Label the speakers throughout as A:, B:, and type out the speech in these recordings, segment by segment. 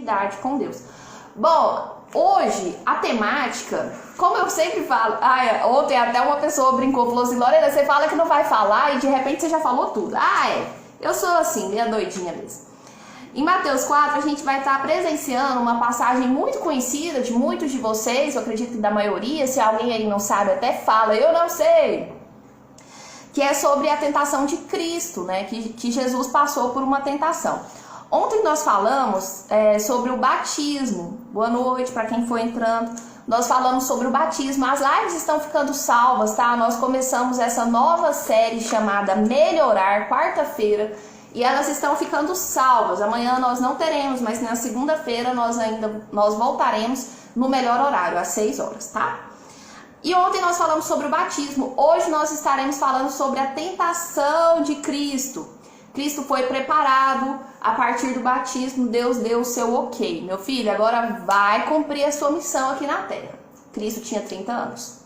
A: intimidade com Deus. Bom, hoje a temática, como eu sempre falo, ontem até uma pessoa brincou, falou assim: Lorena, você fala que não vai falar e de repente você já falou tudo. Eu sou assim, meia doidinha mesmo. Em Mateus 4, a gente vai estar presenciando uma passagem muito conhecida de muitos de vocês, eu acredito que da maioria, se alguém aí não sabe, até fala, eu não sei. Que é sobre a tentação de Cristo, né? Que Jesus passou por uma tentação. Ontem nós falamos sobre o batismo. Boa noite para quem foi entrando. Nós falamos sobre o batismo. As lives estão ficando salvas, tá? Nós começamos essa nova série chamada Melhorar, quarta-feira. E elas estão ficando salvas. Amanhã nós não teremos, mas na segunda-feira nós voltaremos no melhor horário, às 6 horas, tá? E ontem nós falamos sobre o batismo. Hoje nós estaremos falando sobre a tentação de Cristo. Cristo foi preparado a partir do batismo. Deus deu o seu ok. Meu filho, agora vai cumprir a sua missão aqui na Terra. Cristo tinha 30 anos.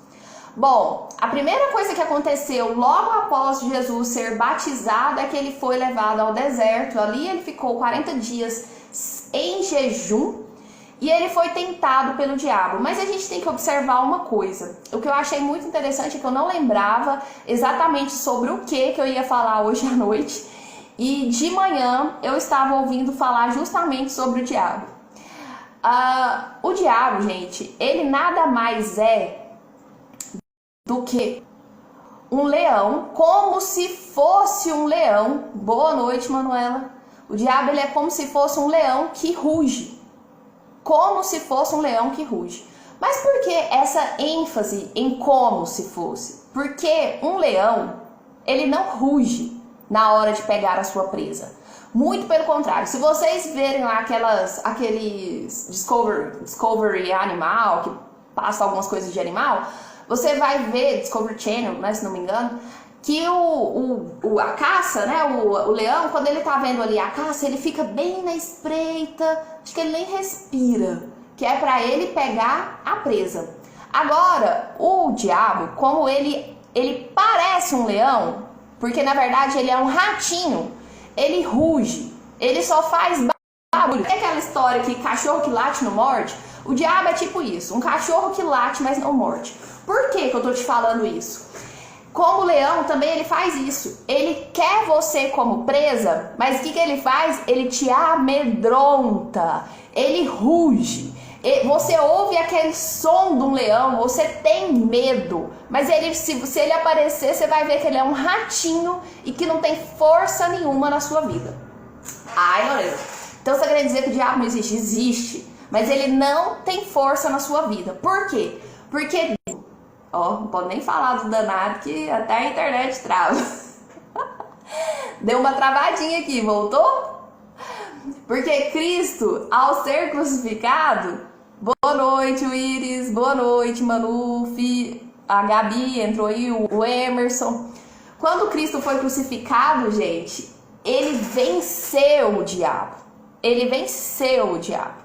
A: Bom, a primeira coisa que aconteceu logo após Jesus ser batizado é que ele foi levado ao deserto. Ali ele ficou 40 dias em jejum e ele foi tentado pelo diabo. Mas a gente tem que observar uma coisa. O que eu achei muito interessante é que eu não lembrava exatamente sobre o que eu ia falar hoje à noite. E de manhã eu estava ouvindo falar justamente sobre o diabo. O diabo, gente, ele nada mais é do que um leão, como se fosse um leão. Boa noite, Manuela. O diabo, ele é como se fosse um leão que ruge. Como se fosse um leão que ruge. Mas por que essa ênfase em como se fosse? Porque um leão, ele não ruge na hora de pegar a sua presa. Muito pelo contrário. Se vocês verem lá aqueles Discovery Animal, que passa algumas coisas de animal, você vai ver, Discovery Channel, né, se não me engano, que a caça, né, o leão, quando ele tá vendo ali a caça, ele fica bem na espreita, acho que ele nem respira, que é para ele pegar a presa. Agora, o diabo, como ele parece um leão, porque na verdade ele é um ratinho, ele ruge, ele só faz barulho. É aquela história que cachorro que late não morde? O diabo é tipo isso, um cachorro que late, mas não morde. Por que eu tô te falando isso? Como leão também ele faz isso. Ele quer você como presa, mas o que ele faz? Ele te amedronta, ele ruge. Você ouve aquele som de um leão, você tem medo, mas se ele aparecer, você vai ver que ele é um ratinho e que não tem força nenhuma na sua vida. Ai, Lorena, então você quer dizer que o diabo não existe? Existe, mas ele não tem força na sua vida. Por quê? Porque, não pode nem falar do danado que até a internet trava. Deu uma travadinha aqui, voltou? Porque Cristo, ao ser crucificado, boa noite, Iris, boa noite, Manu, a Gabi entrou aí, o Emerson. Quando Cristo foi crucificado, gente, ele venceu o diabo. Ele venceu o diabo.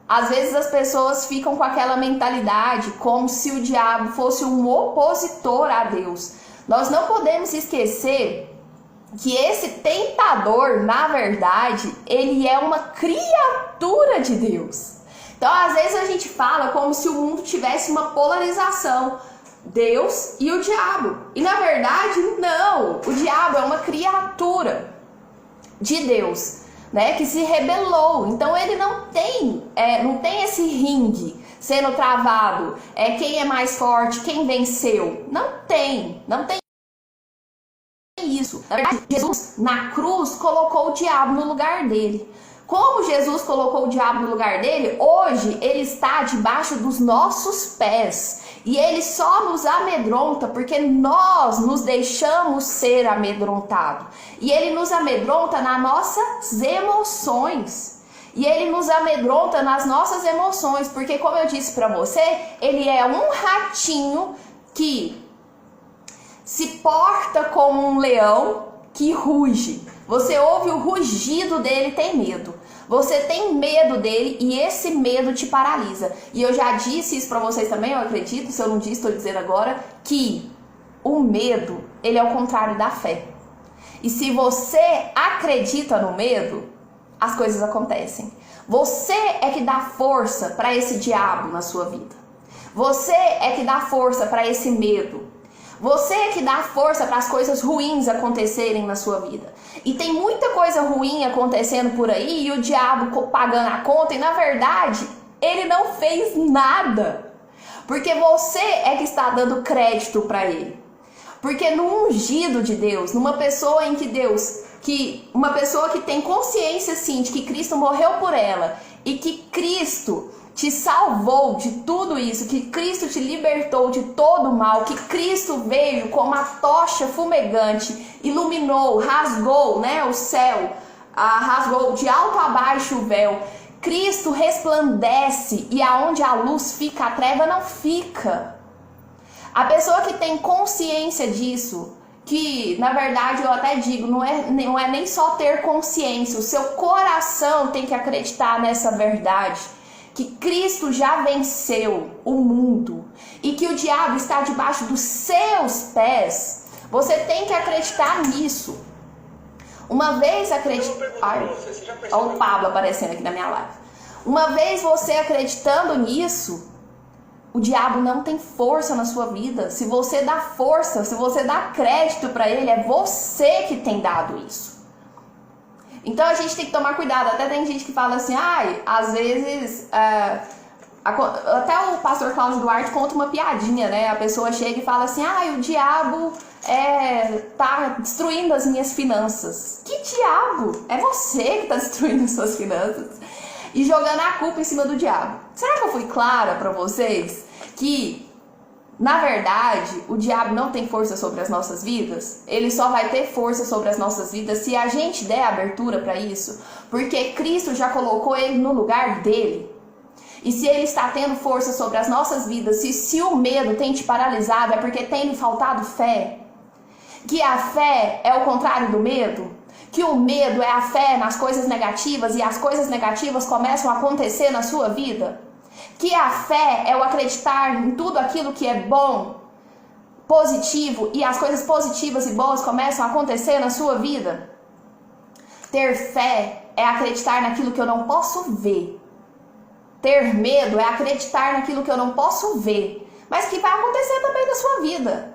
A: Às vezes as pessoas ficam com aquela mentalidade como se o diabo fosse um opositor a Deus. Nós não podemos esquecer que esse tentador, na verdade, ele é uma criatura de Deus. Então, às vezes a gente fala como se o mundo tivesse uma polarização, Deus e o diabo. E na verdade, não. O diabo é uma criatura de Deus, né, que se rebelou. Então ele não tem esse ringue sendo travado. Quem é mais forte, quem venceu. Não tem isso. Na verdade, Jesus na cruz colocou o diabo no lugar dele. Como Jesus colocou o diabo no lugar dele, hoje ele está debaixo dos nossos pés. E ele só nos amedronta porque nós nos deixamos ser amedrontados. E ele nos amedronta nas nossas emoções. E ele nos amedronta nas nossas emoções. Porque, como eu disse pra você, ele é um ratinho que se porta como um leão que ruge. Você ouve o rugido dele, tem medo. Você tem medo dele e esse medo te paralisa. E eu já disse isso pra vocês também, eu acredito, se eu não disse, estou dizendo agora, que o medo, ele é o contrário da fé. E se você acredita no medo, as coisas acontecem. Você é que dá força para esse diabo na sua vida. Você é que dá força para esse medo. Você é que dá força para as coisas ruins acontecerem na sua vida. E tem muita coisa ruim acontecendo por aí e o diabo pagando a conta e na verdade ele não fez nada. Porque você é que está dando crédito para ele. Porque no ungido de Deus, numa pessoa em que uma pessoa que tem consciência sim de que Cristo morreu por ela e que Cristo te salvou de tudo isso, que Cristo te libertou de todo o mal, que Cristo veio como a tocha fumegante, iluminou, rasgou, né, o céu, rasgou de alto a baixo o véu. Cristo resplandece e aonde a luz fica, a treva não fica. A pessoa que tem consciência disso, que na verdade eu até digo, não é nem só ter consciência, o seu coração tem que acreditar nessa verdade, que Cristo já venceu o mundo e que o diabo está debaixo dos seus pés. Você tem que acreditar nisso. Uma vez acreditar... Olha o Pablo aparecendo aqui na minha live. Uma vez você acreditando nisso, o diabo não tem força na sua vida. Se você dá força, se você dá crédito para ele, é você que tem dado isso. Então a gente tem que tomar cuidado. Até tem gente que fala assim, às vezes... até o pastor Cláudio Duarte conta uma piadinha, né? A pessoa chega e fala assim, o diabo tá destruindo as minhas finanças. Que diabo? É você que tá destruindo as suas finanças. E jogando a culpa em cima do diabo. Será que eu fui clara para vocês que, na verdade, o diabo não tem força sobre as nossas vidas? Ele só vai ter força sobre as nossas vidas se a gente der abertura para isso, porque Cristo já colocou ele no lugar dele. E se ele está tendo força sobre as nossas vidas, se o medo tem te paralisado, é porque tem lhe faltado fé. Que a fé é o contrário do medo. Que o medo é a fé nas coisas negativas e as coisas negativas começam a acontecer na sua vida. Que a fé é o acreditar em tudo aquilo que é bom, positivo, e as coisas positivas e boas começam a acontecer na sua vida. Ter fé é acreditar naquilo que eu não posso ver. Ter medo é acreditar naquilo que eu não posso ver, mas que vai acontecer também na sua vida.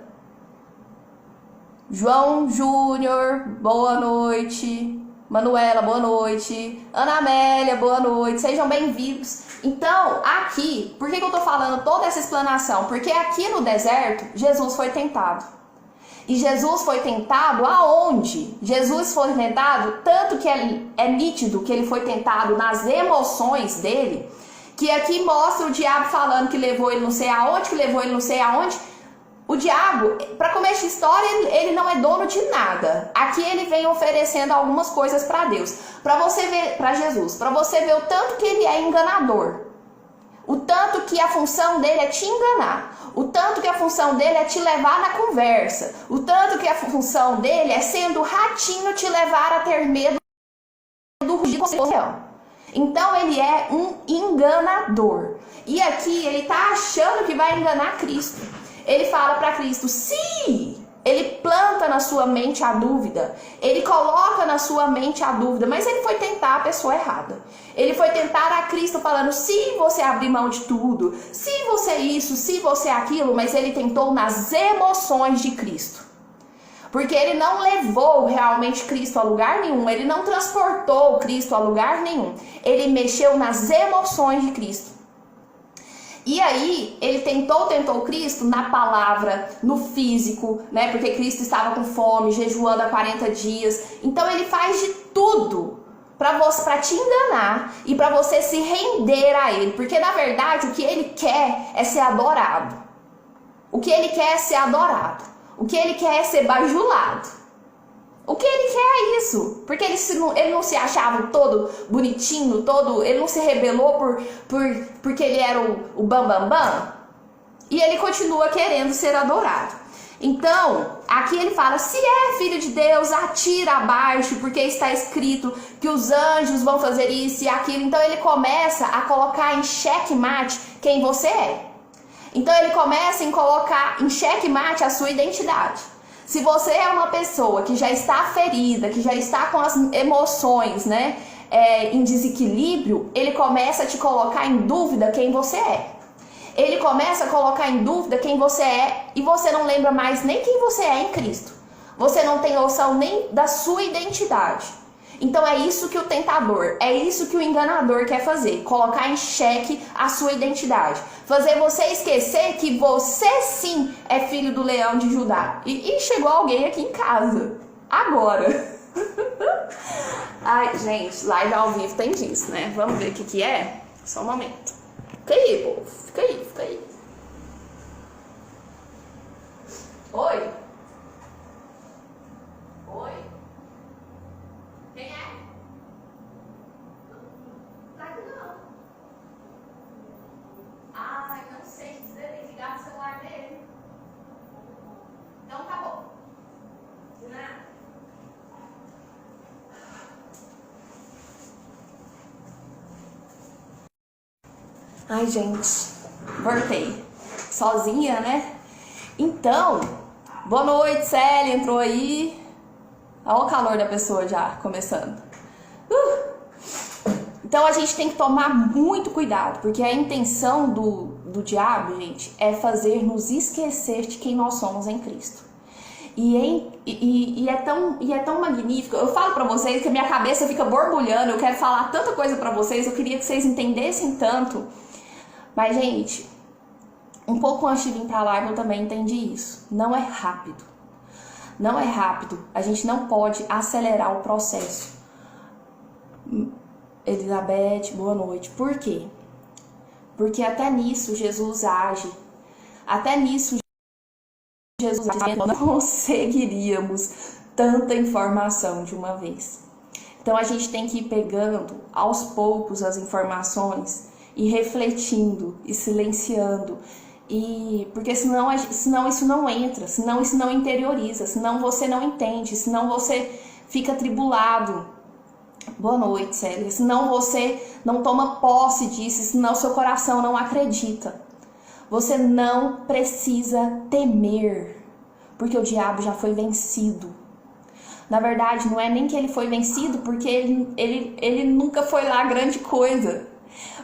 A: João Júnior, boa noite. Manuela, boa noite. Ana Amélia, boa noite. Sejam bem-vindos. Então, aqui, por que eu tô falando toda essa explanação? Porque aqui no deserto, Jesus foi tentado. E Jesus foi tentado aonde? Jesus foi tentado, tanto que é nítido que ele foi tentado nas emoções dele, que aqui mostra o diabo falando que levou ele não sei aonde, que levou ele não sei aonde. O diabo, para começar a história, ele não é dono de nada. Aqui ele vem oferecendo algumas coisas para Deus, para você ver, para Jesus, para você ver o tanto que ele é enganador. O tanto que a função dele é te enganar. O tanto que a função dele é te levar na conversa. O tanto que a função dele é, sendo ratinho, te levar a ter medo do rugido do leão. Então ele é um enganador. E aqui ele está achando que vai enganar Cristo. Ele fala para Cristo, se ele planta na sua mente a dúvida, ele coloca na sua mente a dúvida, mas ele foi tentar a pessoa errada. Ele foi tentar a Cristo falando, se você abrir mão de tudo, se você isso, se você aquilo, mas ele tentou nas emoções de Cristo. Porque ele não levou realmente Cristo a lugar nenhum, ele não transportou Cristo a lugar nenhum. Ele mexeu nas emoções de Cristo. E aí, ele tentou Cristo na palavra, no físico, né? Porque Cristo estava com fome, jejuando há 40 dias. Então, ele faz de tudo para te enganar e para você se render a ele. Porque, na verdade, o que ele quer é ser adorado. O que ele quer é ser adorado. O que ele quer é ser bajulado. O que ele quer é isso, porque ele não se achava todo bonitinho, ele não se rebelou porque ele era o bambambam, e ele continua querendo ser adorado. Então, aqui ele fala, se é filho de Deus, atira abaixo, porque está escrito que os anjos vão fazer isso e aquilo. Então ele começa a colocar em xeque-mate quem você é. Então ele começa a colocar em xeque-mate a sua identidade. Se você é uma pessoa que já está ferida, que já está com as emoções, né, em desequilíbrio, ele começa a te colocar em dúvida quem você é. Ele começa a colocar em dúvida quem você é e você não lembra mais nem quem você é em Cristo. Você não tem noção nem da sua identidade. Então é isso que o tentador, é isso que o enganador quer fazer, colocar em xeque a sua identidade, fazer você esquecer que você sim é filho do leão de Judá. E chegou alguém aqui em casa, agora. Ai, gente, live ao vivo tem disso, né? Vamos ver o que é? Só um momento. Fica aí, povo, fica aí, fica aí. Oi? Oi? Quem é? Claro que não. Ai, não sei dizer, tem que ligar o celular dele. Então tá bom. De nada. Ai, gente, voltei. Sozinha, né? Então, boa noite, Célia, entrou aí. Olha o calor da pessoa já, começando. Então a gente tem que tomar muito cuidado, porque a intenção do diabo, gente, é fazer nos esquecer de quem nós somos em Cristo. E é tão magnífico. Eu falo pra vocês que a minha cabeça fica borbulhando, eu quero falar tanta coisa pra vocês, eu queria que vocês entendessem tanto. Mas, gente, um pouco antes de vir pra live eu também entendi isso. Não é rápido. Não é rápido. A gente não pode acelerar o processo. Elizabeth, boa noite. Por quê? Porque até nisso Jesus age. Até nisso Jesus age. Nós não conseguiríamos tanta informação de uma vez. Então a gente tem que ir pegando aos poucos as informações e refletindo e silenciando. Porque senão isso não entra, senão isso não interioriza, senão você não entende, senão você fica atribulado. Boa noite, Célia. Senão você não toma posse disso, senão seu coração não acredita. Você não precisa temer, porque o diabo já foi vencido. Na verdade, não é nem que ele foi vencido, porque ele nunca foi lá grande coisa.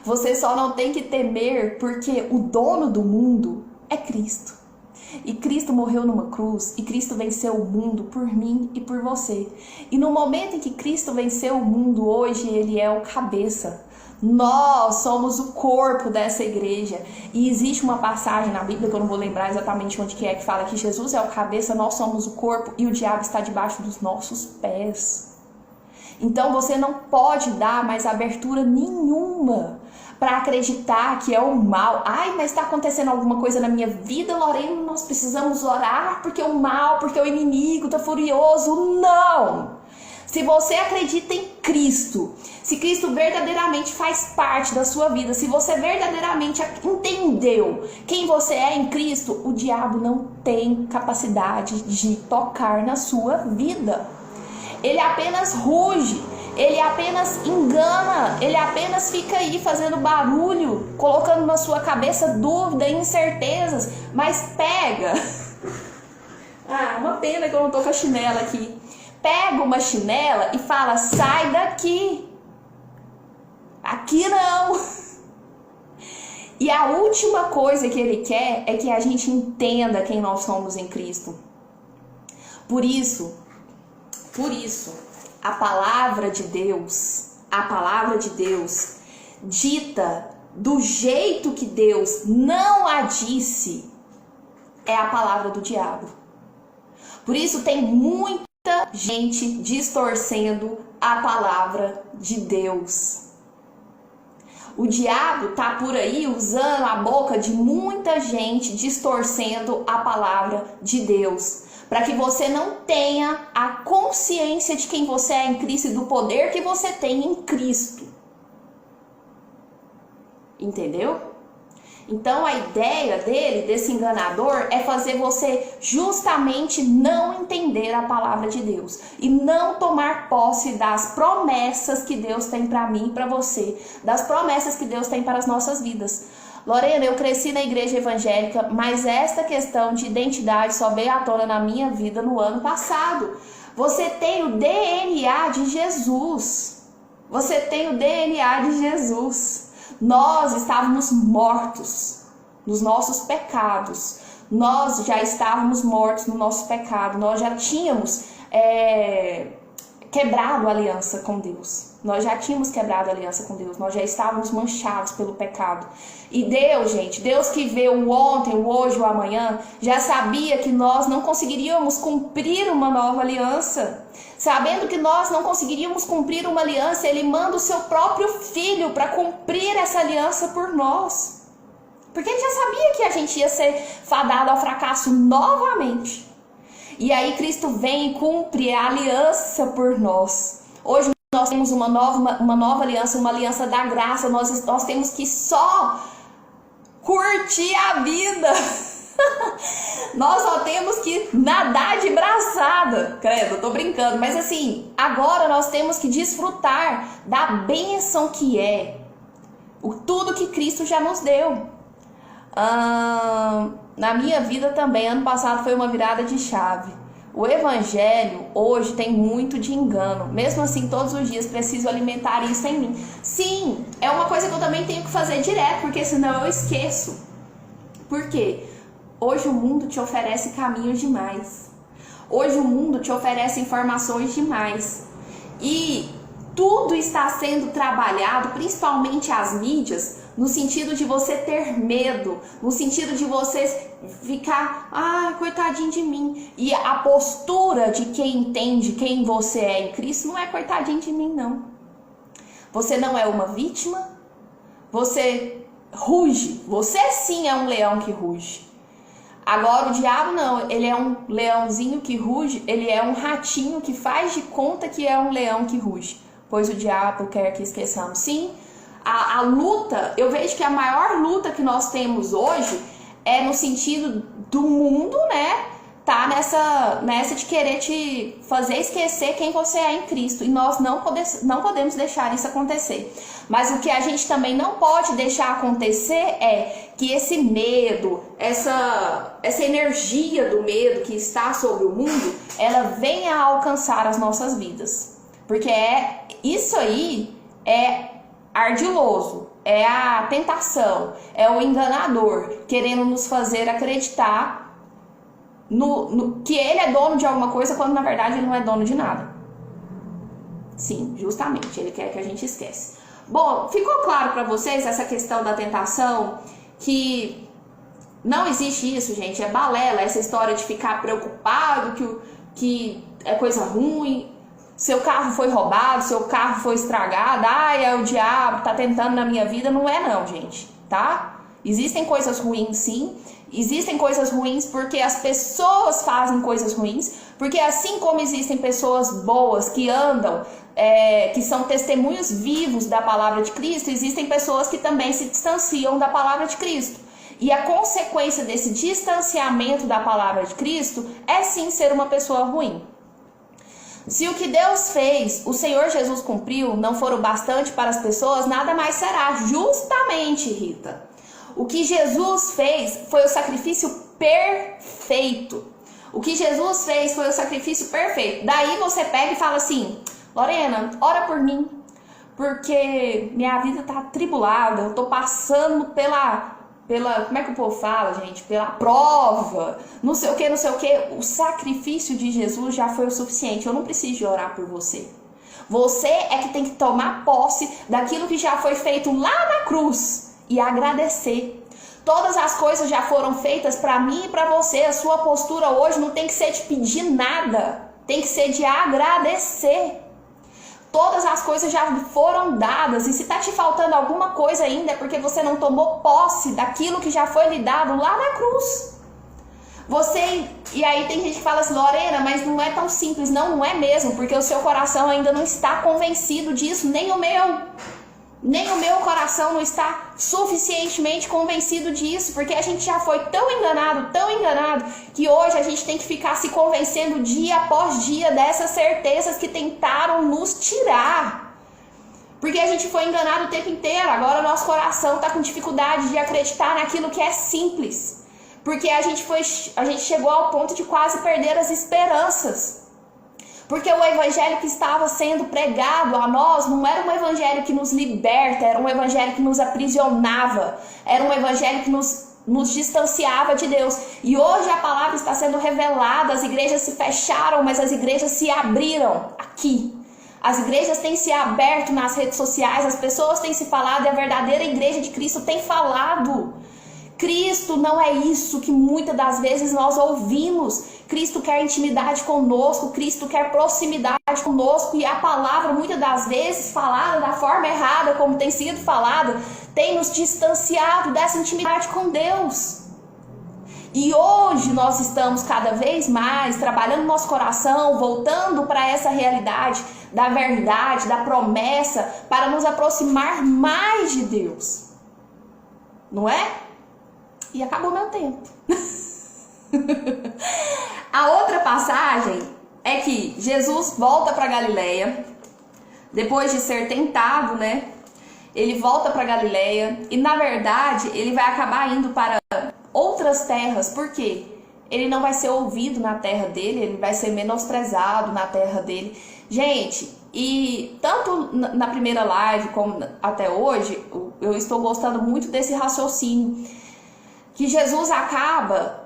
A: Você só não tem que temer porque o dono do mundo é Cristo. E Cristo morreu numa cruz e Cristo venceu o mundo por mim e por você. E no momento em que Cristo venceu o mundo, hoje ele é o cabeça. Nós somos o corpo dessa igreja. E existe uma passagem na Bíblia, que eu não vou lembrar exatamente onde que fala que Jesus é o cabeça, nós somos o corpo e o diabo está debaixo dos nossos pés. Então você não pode dar mais abertura nenhuma para acreditar que é o mal. Ai, mas está acontecendo alguma coisa na minha vida, Lorena, nós precisamos orar porque o mal, porque o inimigo está furioso. Não! Se você acredita em Cristo, se Cristo verdadeiramente faz parte da sua vida, se você verdadeiramente entendeu quem você é em Cristo, o diabo não tem capacidade de tocar na sua vida. Ele apenas ruge, ele apenas engana, ele apenas fica aí fazendo barulho, colocando na sua cabeça dúvida e incertezas, mas pega. Uma pena que eu não tô com a chinela aqui. Pega uma chinela e fala, sai daqui. Aqui não. E a última coisa que ele quer é que a gente entenda quem nós somos em Cristo. Por isso, a palavra de Deus dita do jeito que Deus não a disse, é a palavra do diabo. Por isso tem muita gente distorcendo a palavra de Deus. O diabo tá por aí usando a boca de muita gente, distorcendo a palavra de Deus, para que você não tenha a consciência de quem você é em Cristo e do poder que você tem em Cristo. Entendeu? Então a ideia desse enganador, é fazer você justamente não entender a palavra de Deus e não tomar posse das promessas que Deus tem para mim e para você, das promessas que Deus tem para as nossas vidas. Lorena, eu cresci na igreja evangélica, mas esta questão de identidade só veio à tona na minha vida no ano passado. Você tem o DNA de Jesus. Você tem o DNA de Jesus. Nós estávamos mortos nos nossos pecados. Nós já estávamos mortos no nosso pecado. Nós já tínhamos quebrado a aliança com Deus. Nós já tínhamos quebrado a aliança com Deus. Nós já estávamos manchados pelo pecado. E Deus, gente, Deus que vê o ontem, o hoje, o amanhã, já sabia que nós não conseguiríamos cumprir uma nova aliança. Sabendo que nós não conseguiríamos cumprir uma aliança, Ele manda o seu próprio Filho para cumprir essa aliança por nós. Porque Ele já sabia que a gente ia ser fadado ao fracasso novamente. E aí Cristo vem e cumpre a aliança por nós. Hoje nós temos uma nova aliança, uma aliança da graça. Nós temos que só curtir a vida. Nós só temos que nadar de braçada. Credo, eu tô brincando. Mas assim, agora nós temos que desfrutar da bênção que é tudo que Cristo já nos deu. Na minha vida também, ano passado foi uma virada de chave. O evangelho hoje tem muito de engano. Mesmo assim, todos os dias preciso alimentar isso em mim. Sim, é uma coisa que eu também tenho que fazer direto, porque senão eu esqueço. Por quê? Hoje o mundo te oferece caminhos demais. Hoje o mundo te oferece informações demais. E tudo está sendo trabalhado, principalmente as mídias, no sentido de você ter medo, no sentido de você ficar, coitadinho de mim. E a postura de quem entende quem você é em Cristo não é coitadinho de mim, não. Você não é uma vítima, você ruge, você sim é um leão que ruge. Agora o diabo não, ele é um leãozinho que ruge, ele é um ratinho que faz de conta que é um leão que ruge. Pois o diabo quer que esqueçamos. Sim, a luta, eu vejo que a maior luta que nós temos hoje é no sentido do mundo, né? Tá nessa de querer te fazer esquecer quem você é em Cristo. E nós não podemos deixar isso acontecer. Mas o que a gente também não pode deixar acontecer é que esse medo, essa energia do medo que está sobre o mundo, ela venha a alcançar as nossas vidas. Porque isso aí é ardiloso, é a tentação, é o enganador querendo nos fazer acreditar que ele é dono de alguma coisa, quando na verdade ele não é dono de nada. Sim, justamente, ele quer que a gente esquece. Bom, ficou claro para vocês essa questão da tentação? Que não existe isso, gente, é balela, essa história de ficar preocupado que é coisa ruim. Seu carro foi roubado, seu carro foi estragado, é o diabo, tá tentando na minha vida. Não é não, gente, tá? Existem coisas ruins, sim. Existem coisas ruins porque as pessoas fazem coisas ruins. Porque assim como existem pessoas boas que andam, que são testemunhos vivos da palavra de Cristo, existem pessoas que também se distanciam da palavra de Cristo. E a consequência desse distanciamento da palavra de Cristo é sim ser uma pessoa ruim. Se o que Deus fez, o Senhor Jesus cumpriu, não for o bastante para as pessoas, nada mais será. Justamente, Rita. O que Jesus fez foi o sacrifício perfeito. O que Jesus fez foi o sacrifício perfeito. Daí você pega e fala assim, Lorena, ora por mim, porque minha vida tá atribulada, eu tô passando pela, como é que o povo fala, gente? Pela prova, não sei o que. O sacrifício de Jesus já foi o suficiente, eu não preciso de orar por você. Você é que tem que tomar posse daquilo que já foi feito lá na cruz e agradecer. Todas as coisas já foram feitas para mim e para você. A sua postura hoje não tem que ser de pedir nada, tem que ser de agradecer. Todas as coisas já foram dadas. E se tá te faltando alguma coisa ainda, é porque você não tomou posse daquilo que já foi lhe dado lá na cruz. E aí tem gente que fala assim, Lorena, mas não é tão simples. Não é mesmo, porque o seu coração ainda não está convencido disso, nem o meu. Nem o meu coração não está suficientemente convencido disso, porque a gente já foi tão enganado, que hoje a gente tem que ficar se convencendo dia após dia dessas certezas que tentaram nos tirar. Porque a gente foi enganado o tempo inteiro, agora o nosso coração está com dificuldade de acreditar naquilo que é simples. Porque a gente chegou ao ponto de quase perder as esperanças. Porque o evangelho que estava sendo pregado a nós não era um evangelho que nos liberta, era um evangelho que nos aprisionava, era um evangelho que nos distanciava de Deus. E hoje a palavra está sendo revelada, as igrejas se fecharam, mas as igrejas se abriram aqui. As igrejas têm se aberto nas redes sociais, as pessoas têm se falado e a verdadeira igreja de Cristo tem falado. Cristo não é isso que muitas das vezes nós ouvimos. Cristo quer intimidade conosco, Cristo quer proximidade conosco, e a palavra muitas das vezes falada da forma errada, como tem sido falada, tem nos distanciado dessa intimidade com Deus. E hoje nós estamos cada vez mais trabalhando nosso coração, voltando para essa realidade da verdade, da promessa, para nos aproximar mais de Deus. Não é? E acabou meu tempo. A outra passagem é que Jesus volta para Galileia, depois de ser tentado, né? Ele volta para Galileia e, na verdade, ele vai acabar indo para outras terras. Por quê? Ele não vai ser ouvido na terra dele, ele vai ser menosprezado na terra dele. Gente, e tanto na primeira live como até hoje, eu estou gostando muito desse raciocínio, que Jesus acaba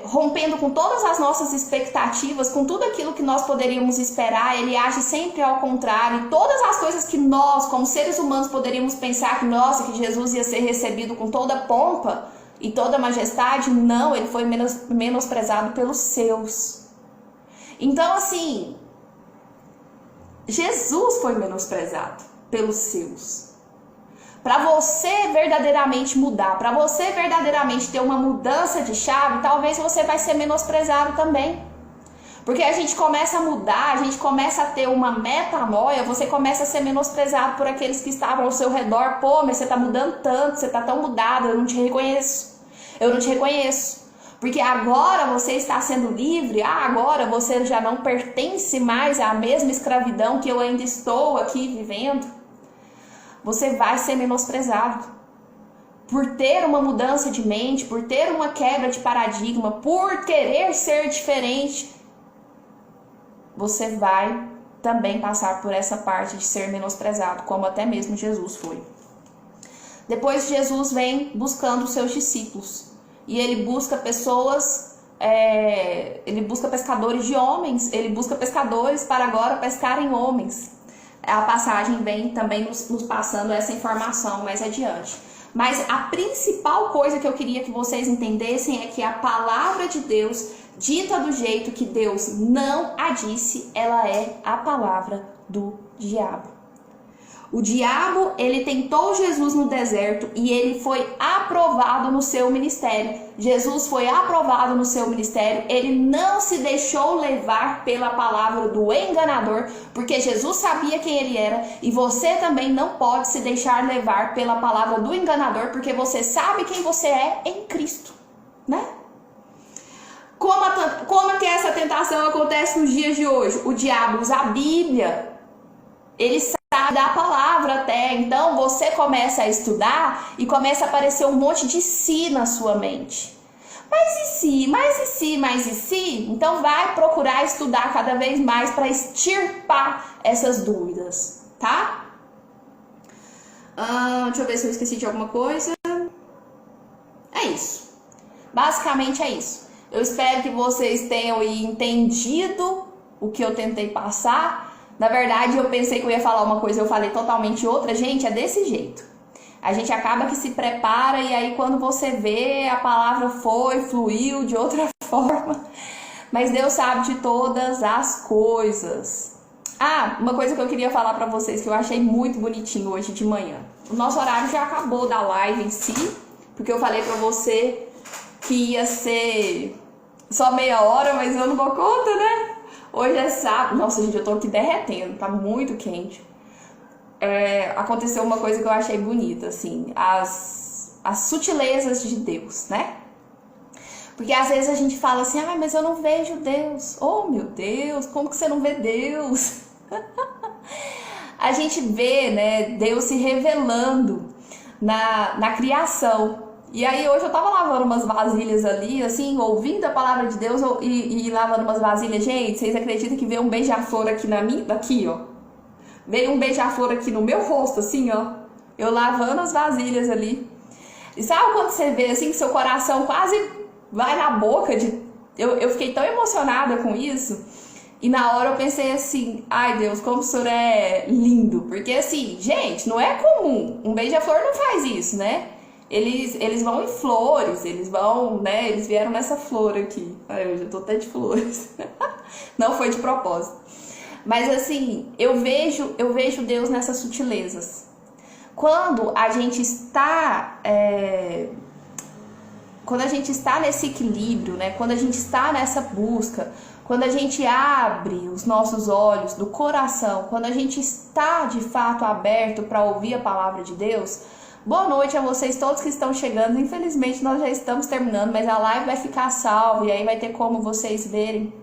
A: rompendo com todas as nossas expectativas, com tudo aquilo que nós poderíamos esperar. Ele age sempre ao contrário. Todas as coisas que nós, como seres humanos, poderíamos pensar que, nossa, que Jesus ia ser recebido com toda pompa e toda majestade, não, ele foi menosprezado pelos seus. Então, assim, Jesus foi menosprezado pelos seus. Para você verdadeiramente mudar, para você verdadeiramente ter uma mudança de chave, talvez você vai ser menosprezado também. Porque a gente começa a mudar, a gente começa a ter uma metanoia, você começa a ser menosprezado por aqueles que estavam ao seu redor. Pô, mas você tá mudando tanto, você tá tão mudado, eu não te reconheço. Eu não te reconheço. Porque agora você está sendo livre, agora você já não pertence mais à mesma escravidão que eu ainda estou aqui vivendo. Você vai ser menosprezado por ter uma mudança de mente, por ter uma quebra de paradigma, por querer ser diferente. Você vai também passar por essa parte de ser menosprezado, como até mesmo Jesus foi. Depois Jesus vem buscando os seus discípulos e ele busca pessoas, ele busca pescadores de homens, ele busca pescadores para agora pescarem homens. A passagem vem também nos passando essa informação mais adiante. Mas a principal coisa que eu queria que vocês entendessem é que a palavra de Deus, dita do jeito que Deus não a disse, ela é a palavra do diabo. O diabo, ele tentou Jesus no deserto e ele foi aprovado no seu ministério. Jesus foi aprovado no seu ministério, ele não se deixou levar pela palavra do enganador, porque Jesus sabia quem ele era, e você também não pode se deixar levar pela palavra do enganador, porque você sabe quem você é em Cristo, né? Como que essa tentação acontece nos dias de hoje? O diabo usa a Bíblia, ele sabe da palavra até, então você começa a estudar e começa a aparecer um monte de si na sua mente. Mas e se? Mas e se? Mas e se? Então vai procurar estudar cada vez mais para extirpar essas dúvidas, tá? Deixa eu ver se eu esqueci de alguma coisa. É isso. Basicamente é isso. Eu espero que vocês tenham entendido o que eu tentei passar. Na verdade, eu pensei que eu ia falar uma coisa, eu falei totalmente outra. Gente, é desse jeito. A gente acaba que se prepara e aí quando você vê, a palavra fluiu de outra forma. Mas Deus sabe de todas as coisas. Uma coisa que eu queria falar pra vocês, que eu achei muito bonitinho hoje de manhã. O nosso horário já acabou da live em si, porque eu falei pra você que ia ser só meia hora, mas eu não dou conta, né? Hoje é sábado. Nossa, gente, eu tô aqui derretendo, tá muito quente. Aconteceu uma coisa que eu achei bonita, assim, as sutilezas de Deus, né? Porque às vezes a gente fala assim, mas eu não vejo Deus. Oh, meu Deus, como que você não vê Deus? A gente vê, né, Deus se revelando na criação. E aí hoje eu tava lavando umas vasilhas ali, assim, ouvindo a palavra de Deus e lavando umas vasilhas. Gente, vocês acreditam que veio um beija-flor aqui na minha, aqui, ó. Veio um beija-flor aqui no meu rosto, assim, ó. Eu lavando as vasilhas ali. E sabe quando você vê, assim, que seu coração quase vai na boca de... Eu fiquei tão emocionada com isso. E na hora eu pensei assim, ai Deus, como o Senhor é lindo. Porque assim, gente, não é comum. Um beija-flor não faz isso, né? Eles vão em flores, eles vão, né? Eles vieram nessa flor aqui. Ai, eu já tô até de flores. Não foi de propósito. Mas assim, eu vejo Deus nessas sutilezas. Quando a gente está nesse equilíbrio, né? Quando a gente está nessa busca, quando a gente abre os nossos olhos do coração, quando a gente está de fato aberto para ouvir a palavra de Deus. Boa noite a vocês todos que estão chegando. Infelizmente nós já estamos terminando, mas a live vai ficar salva e aí vai ter como vocês verem.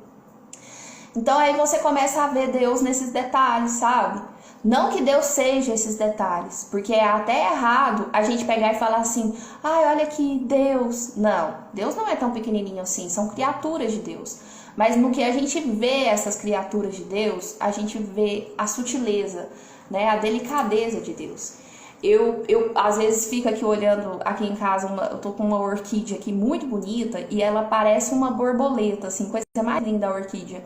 A: Então aí você começa a ver Deus nesses detalhes, sabe? Não que Deus seja esses detalhes, porque é até errado a gente pegar e falar assim, ai, olha que Deus... Não, Deus não é tão pequenininho assim, são criaturas de Deus. Mas no que a gente vê essas criaturas de Deus, a gente vê a sutileza, né? A delicadeza de Deus. Eu às vezes fico aqui olhando aqui em casa, eu tô com uma orquídea aqui muito bonita e ela parece uma borboleta, assim, coisa mais linda da orquídea.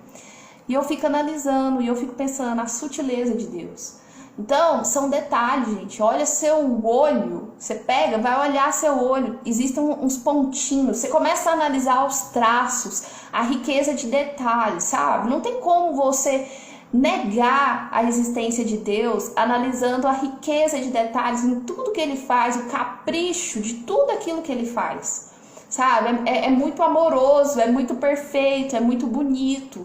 A: E eu fico analisando e eu fico pensando a sutileza de Deus. Então, são detalhes, gente. Olha seu olho, você pega, vai olhar seu olho, existem uns pontinhos, você começa a analisar os traços, a riqueza de detalhes, sabe? Não tem como você negar a existência de Deus, analisando a riqueza de detalhes em tudo que Ele faz, o capricho de tudo aquilo que Ele faz, sabe? É muito amoroso, é muito perfeito, é muito bonito,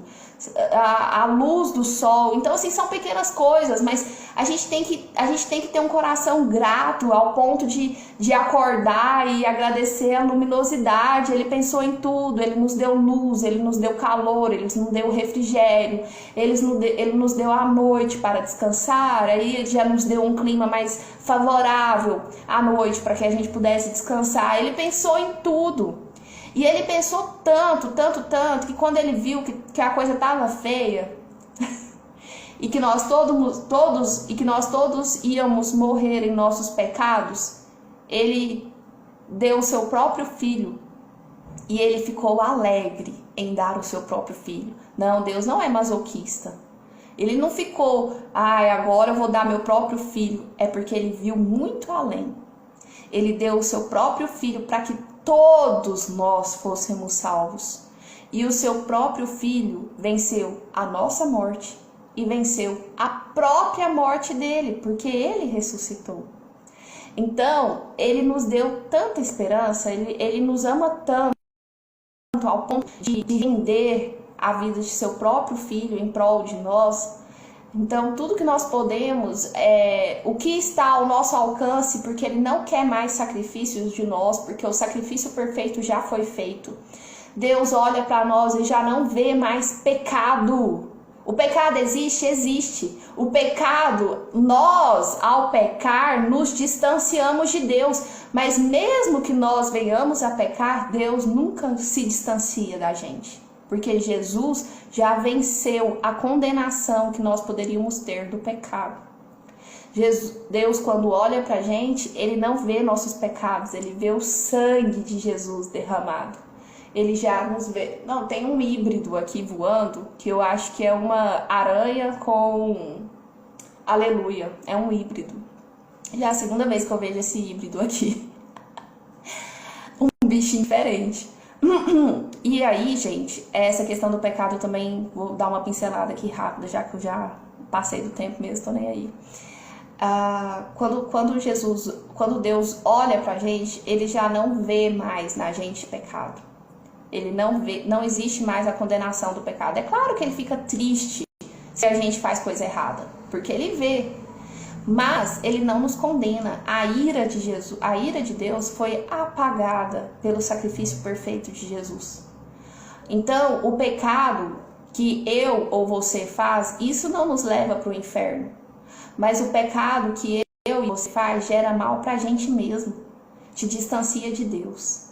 A: a luz do sol. Então, assim, são pequenas coisas, mas a gente tem que ter um coração grato ao ponto de acordar e agradecer a luminosidade. Ele pensou em tudo, Ele nos deu luz, Ele nos deu calor, Ele nos deu refrigério, Ele nos deu a noite para descansar, aí Ele já nos deu um clima mais favorável à noite para que a gente pudesse descansar. Ele pensou em tudo. E Ele pensou tanto, que quando Ele viu que a coisa estava feia e que nós todos íamos morrer em nossos pecados, Ele deu o seu próprio filho e Ele ficou alegre em dar o seu próprio filho. Não, Deus não é masoquista. Ele não ficou, agora eu vou dar meu próprio filho. É porque Ele viu muito além. Ele deu o seu próprio filho para que todos nós fôssemos salvos. E o seu próprio filho venceu a nossa morte e venceu a própria morte dele, porque ele ressuscitou. Então, ele nos deu tanta esperança, ele nos ama tanto ao ponto de render a vida de seu próprio filho em prol de nós. Então, tudo que nós podemos, o que está ao nosso alcance, porque Ele não quer mais sacrifícios de nós, porque o sacrifício perfeito já foi feito. Deus olha para nós e já não vê mais pecado. O pecado existe? Existe. O pecado, nós, ao pecar, nos distanciamos de Deus. Mas mesmo que nós venhamos a pecar, Deus nunca se distancia da gente. Porque Jesus já venceu a condenação que nós poderíamos ter do pecado. Deus, quando olha pra gente, Ele não vê nossos pecados, Ele vê o sangue de Jesus derramado. Ele já nos vê... Não, tem um híbrido aqui voando, que eu acho que é uma aranha com... Aleluia, é um híbrido. Já é a segunda vez que eu vejo esse híbrido aqui. Um bichinho diferente. E aí, gente, essa questão do pecado eu também vou dar uma pincelada aqui rápida, já que eu já passei do tempo mesmo, tô nem aí. Quando Deus olha pra gente, Ele já não vê mais na gente pecado. Ele não existe mais a condenação do pecado. É claro que Ele fica triste se a gente faz coisa errada, porque Ele vê. Mas Ele não nos condena. A ira de Deus foi apagada pelo sacrifício perfeito de Jesus. Então, o pecado que eu ou você faz, isso não nos leva para o inferno. Mas o pecado que eu e você faz gera mal para a gente mesmo. te distancia de Deus.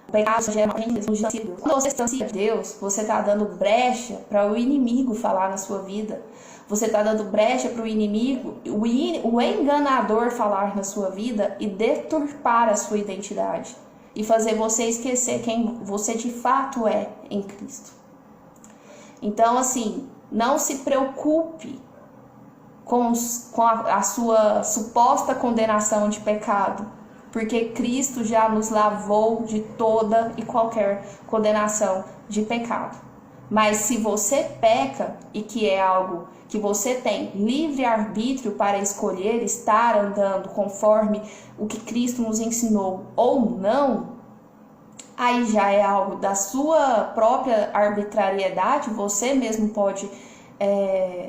A: O pecado geralmente nos distancia de Deus. Quando você se distancia de Deus, você está dando brecha para o inimigo falar na sua vida. Você está dando brecha para o inimigo, o enganador falar na sua vida e deturpar a sua identidade. E fazer você esquecer quem você de fato é em Cristo. Então, assim, não se preocupe com a sua suposta condenação de pecado, porque Cristo já nos lavou de toda e qualquer condenação de pecado. Mas se você peca, e que é algo que você tem livre-arbítrio para escolher estar andando conforme o que Cristo nos ensinou ou não, aí já é algo da sua própria arbitrariedade, você mesmo pode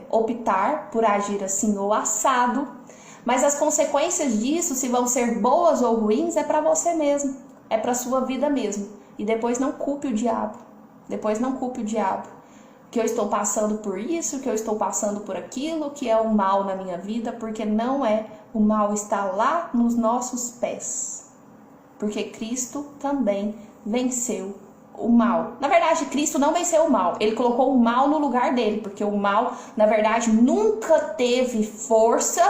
A: optar por agir assim ou assado, mas as consequências disso, se vão ser boas ou ruins, é para você mesmo, é para sua vida mesmo. E depois não culpe o diabo, que eu estou passando por isso, que eu estou passando por aquilo, que é o mal na minha vida, porque não é. O mal está lá nos nossos pés. Porque Cristo também venceu o mal. Na verdade, Cristo não venceu o mal. Ele colocou o mal no lugar dele, porque o mal, na verdade, nunca teve força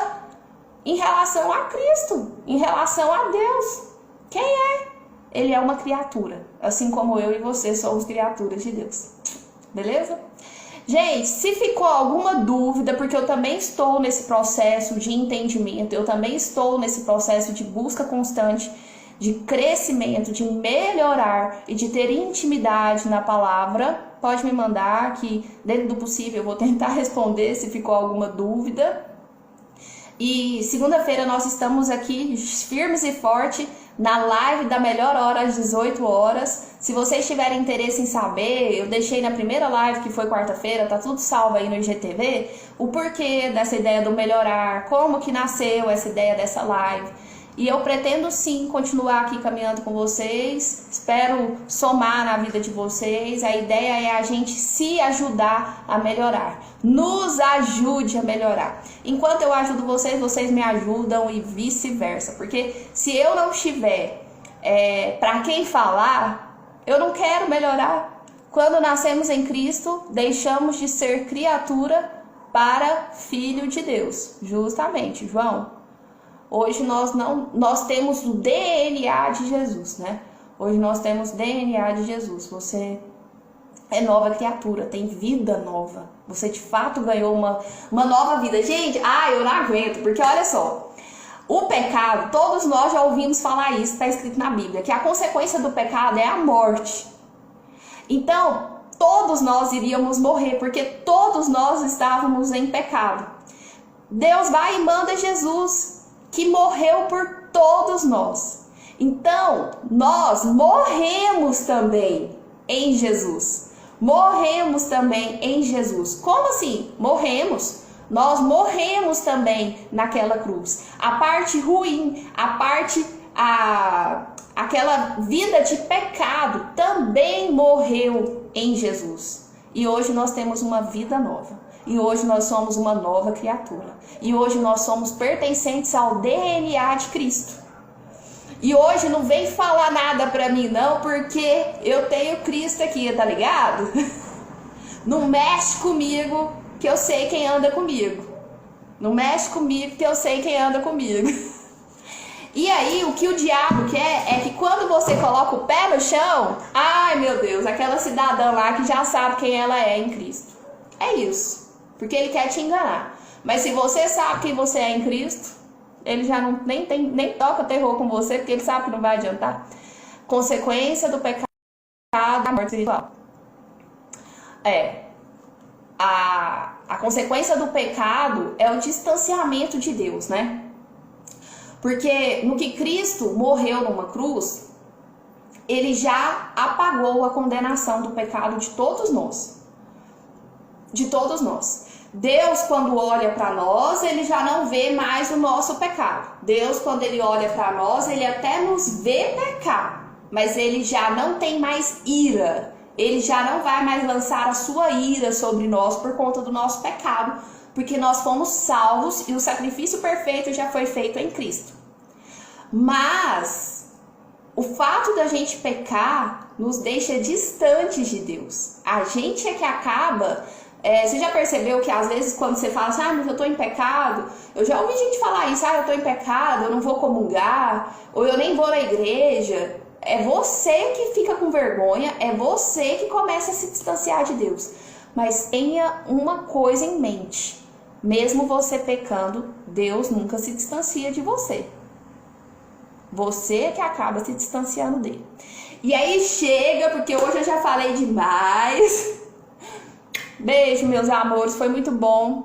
A: em relação a Cristo, em relação a Deus. Quem é? Ele é uma criatura, assim como eu e você somos criaturas de Deus. Beleza? Gente, se ficou alguma dúvida, porque eu também estou nesse processo de entendimento, eu também estou nesse processo de busca constante, de crescimento, de melhorar e de ter intimidade na palavra, pode me mandar que, dentro do possível, eu vou tentar responder se ficou alguma dúvida. E segunda-feira nós estamos aqui firmes e fortes na live da melhor hora às 18 horas. Se vocês tiverem interesse em saber, eu deixei na primeira live, que foi quarta-feira, tá tudo salvo aí no IGTV, o porquê dessa ideia do melhorar, como que nasceu essa ideia dessa live. E eu pretendo sim continuar aqui caminhando com vocês, espero somar na vida de vocês. A ideia é a gente se ajudar a melhorar, nos ajude a melhorar. Enquanto eu ajudo vocês, vocês me ajudam e vice-versa. Porque se eu não tiver para quem falar, eu não quero melhorar. Quando nascemos em Cristo, deixamos de ser criatura para filho de Deus. Justamente, João. Hoje nós temos o DNA de Jesus, né? Hoje nós temos DNA de Jesus. Você é nova criatura, tem vida nova. Você de fato ganhou uma nova vida. Gente, eu não aguento, porque olha só. O pecado, todos nós já ouvimos falar isso, está escrito na Bíblia, que a consequência do pecado é a morte. Então, todos nós iríamos morrer, porque todos nós estávamos em pecado. Deus vai e manda Jesus, que morreu por todos nós. Então, nós morremos também em Jesus. Morremos também em Jesus. Como assim? Morremos. Nós morremos também naquela cruz. A parte ruim, aquela vida de pecado também morreu em Jesus. E hoje nós temos uma vida nova. E hoje nós somos uma nova criatura. E hoje nós somos pertencentes ao DNA de Cristo. E hoje não vem falar nada pra mim não, porque eu tenho Cristo aqui, tá ligado? Não mexe comigo, que eu sei quem anda comigo. Não mexe comigo, que eu sei quem anda comigo. E aí, o que o diabo quer é que quando você coloca o pé no chão, ai meu Deus, aquela cidadã lá que já sabe quem ela é em Cristo. É isso. Porque ele quer te enganar. Mas se você sabe quem você é em Cristo, ele já nem toca terror com você, porque ele sabe que não vai adiantar. Consequência do pecado da morte espiritual. A consequência do pecado é o distanciamento de Deus, né? Porque no que Cristo morreu numa cruz, ele já apagou a condenação do pecado de todos nós. De todos nós. Deus, quando olha para nós, ele já não vê mais o nosso pecado. Deus, quando ele olha para nós, ele até nos vê pecar, mas ele já não tem mais ira. Ele já não vai mais lançar a sua ira sobre nós por conta do nosso pecado, porque nós fomos salvos e o sacrifício perfeito já foi feito em Cristo. Mas o fato da gente pecar nos deixa distantes de Deus. A gente é que acaba... você já percebeu que às vezes quando você fala assim, mas eu tô em pecado, eu já ouvi gente falar isso, eu tô em pecado, eu não vou comungar, ou eu nem vou na igreja. É você que fica com vergonha, é você que começa a se distanciar de Deus. Mas tenha uma coisa em mente, mesmo você pecando, Deus nunca se distancia de você. Você é que acaba se distanciando dele. E aí chega, porque hoje eu já falei demais. Beijo, meus amores, foi muito bom.